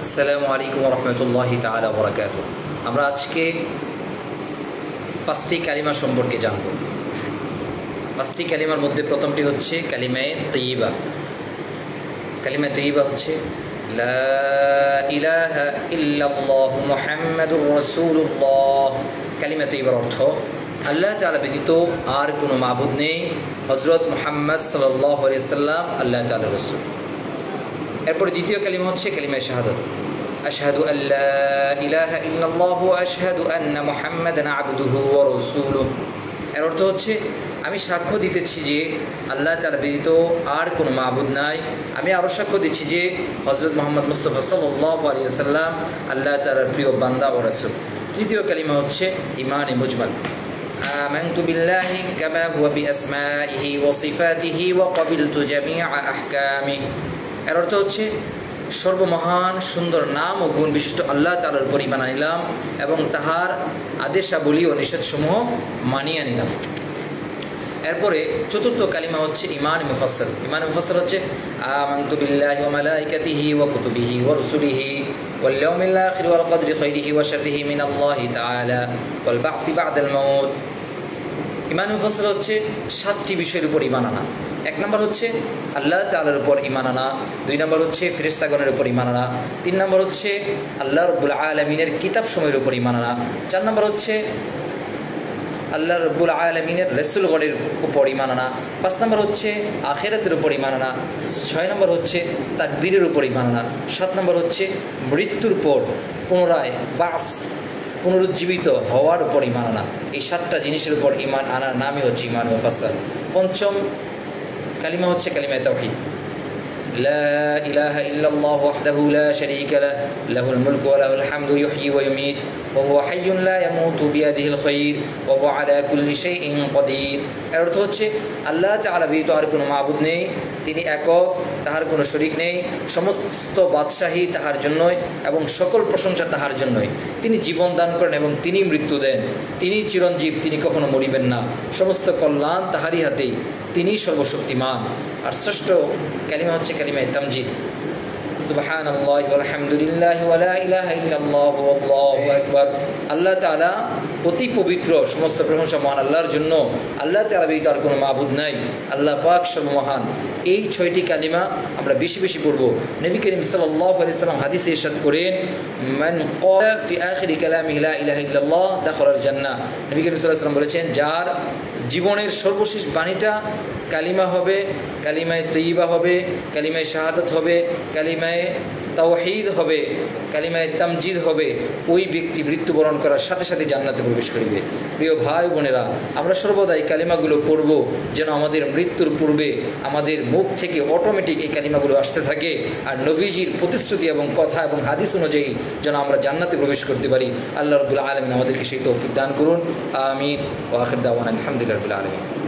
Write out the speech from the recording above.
আসসালামু আলাইকুম রহমতুল্লাহি তাআলা ওয়া বারাকাতুহু। আমরা আজকে পাঁচটি কালিমা সম্পর্কে জানব। পাঁচটি কালিমার মধ্যে প্রথমটি হচ্ছে কালিমায়ে তাইয়্যিবা। কালিমায়ে তাইয়্যিবা হচ্ছে লা ইলাহা ইল্লাল্লাহু মুহাম্মাদুর রাসূলুল্লাহ। কালিমায়ে তাইয়্যিবার অর্থ আল্লাহ তাআলা ব্যতীত আর কোনো মাবুদ নেই, হযরত মুহাম্মদ সাল্লাল্লাহু আলাইহি সাল্লাম আল্লাহ তাআলার রাসূল। এরপরে দ্বিতীয় কালিমা হচ্ছে কালিমায়ে শাহাদাত। আশহাদু আল্লা ইলাহা ইল্লাল্লাহু ওয়া আশহাদু আন্না মুহাম্মাদান আবদুহু ওয়া রাসূলুহু। এর অর্থ হচ্ছে আমি সাক্ষ্য দিতেছি যে আল্লাহ তাআলা ব্যতীত আর কোনো মাবুদ নাই, আমি আরও সাক্ষ্য দিচ্ছি যে হযরত মুহাম্মদ মুস্তাফা সাল্লাল্লাহু আলাইহি ওয়াসাল্লাম আল্লাহ তাআলার প্রিয় বান্দা ও রাসূল। তৃতীয় কালিমা হচ্ছে ঈমানে মুজমাল। آمنت بالله كما هو بأسمائه وصفاته وقبلت جميع أحكامه। এর অর্থ হচ্ছে সর্বমহান সুন্দর নাম ও গুণ বিশিষ্ট আল্লাহ তাআলার উপর ঈমান আনিলাম এবং তাহার আদেশাবলী ও নিষেধসমূহ মানিয়ে নিলাম। এরপরে চতুর্থ কালিমা হচ্ছে ঈমান মুফাসসাল। ঈমান মুফাসসাল হচ্ছে আমানতু বিল্লাহি ওয়া মালাইকাতিহি ওয়া কুতুবিহি ওয়া রুসুলিহি ওয়াল ইয়াউমিল আখির ওয়াল কদরি খাইরিহি ওয়া শাররিহি মিনাল্লাহি তাআলা ওয়াল বা'সি বা'দাল মাউত। ঈমান মুফাসসাল হচ্ছে সাতটি বিষয়ের উপর ঈমান আনা। এক নম্বর হচ্ছে আল্লাহ তাআলার উপর ঈমান আনা, দুই নম্বর হচ্ছে ফেরেশতাগণের উপর ঈমান আনা, তিন নম্বর হচ্ছে আল্লাহ রাব্বুল আলামিনের কিতাবসমূহের উপর ঈমান আনা, চার নম্বর হচ্ছে আল্লাহ রাব্বুল আলামিনের রাসূলগণের উপর ঈমান আনা, পাঁচ নম্বর হচ্ছে আখিরাতের উপর ঈমান আনা, ছয় নম্বর হচ্ছে তাকদীরের উপর ঈমান আনা, সাত নম্বর হচ্ছে মৃত্যুর পর পুনরায় বাস পুনরুজ্জীবিত হওয়ার উপর ঈমান আনা। এই সাতটা জিনিসের উপর ঈমান আনার নামই হচ্ছে ঈমান মুফাসসাল। পঞ্চম কালিমা হচ্ছে কালিমায়ে তাওহীদ। লা ইলাহা ইল্লাল্লাহু ওয়াহদাহু লা শারীকা লাহু লাহুল মুলকু ওয়া লাহুল হামদু ইউহয়ী ওয়া ইউমীত ওয়া হুয়া হাইয়্যুন লা ইয়ামুতু বিয়াদিহিল খায়র ওয়া হুয়া আলা কুল্লি শাইইন কাদির। এর অর্থ হচ্ছে আল্লাহ তাআলা ব্যতীত আর কোনো মাবুদ নেই, তিনি একক, তাহার কোনো শরীক নেই, সমস্ত বাদশাহী তাহার জন্যই এবং সকল প্রশংসা তাহার জন্যই। তিনি জীবন দান করেন এবং তিনি মৃত্যু দেন, তিনি চিরঞ্জীব, তিনি কখনো মরিবেন না, সমস্ত কল্যাণ তাহারই হাতেই, তিনি সর্বশক্তিমান। আর শ্রেষ্ঠ কালিমা হচ্ছে কালিমায়ে তামজিদ। সুবহানাল্লাহি ওয়াল হামদুলিল্লাহি ওয়া লা ইলাহা ইল্লাল্লাহু ওয়াল্লাহু আকবার। আল্লাহ তাআলা অতি পবিত্র, সমস্ত প্রশংসা মহান আল্লাহর জন্য, আল্লাহ তাআলা ব্যতীত আর কোনো মাবুদ নাই, আল্লাহ পাক সর্বমহান। এই ছয়টি কালিমা আমরা বেশি বেশি পড়ব। নবী করিম সাল্লাল্লাহু আলাইহি সাল্লাম হাদিসে ইরশাদ করেন, মান ক্বালা ফি আখিরি কালামিহি লা ইলাহা ইল্লাল্লাহ দাখালাল জান্নাহ। নবী করিম সাল্লাল্লাহু আলাইহি সাল্লাম বলেছেন, যার জীবনের সর্বশেষ বাণীটা কালিমা হবে, কালিমায়ে তাইয়্যিবা হবে, কালিমায়ে শাহাদাত হবে, কালিমায়ে তাওহীদ হবে, কালিমায়ে তামজিদ হবে, ওই ব্যক্তি মৃত্যুবরণ করার সাথে সাথে জান্নাতে প্রবেশ করিবে। প্রিয় ভাই বোনেরা, আমরা সর্বদাই কালিমাগুলো পড়ব যেন আমাদের মৃত্যুর পূর্বে আমাদের মুখ থেকে অটোমেটিক এই কালিমাগুলো আসতে থাকে, আর নবীজির প্রতিশ্রুতি এবং কথা এবং হাদিস অনুযায়ী যেন আমরা জান্নাতে প্রবেশ করতে পারি। আল্লাহ রাব্বুল আলামিন আমাদেরকে সেই তৌফিক দান করুন। আমিন। ওয়া আখির দাওয়ানা আলহামদুলিল্লাহি রাব্বিল আলামিন।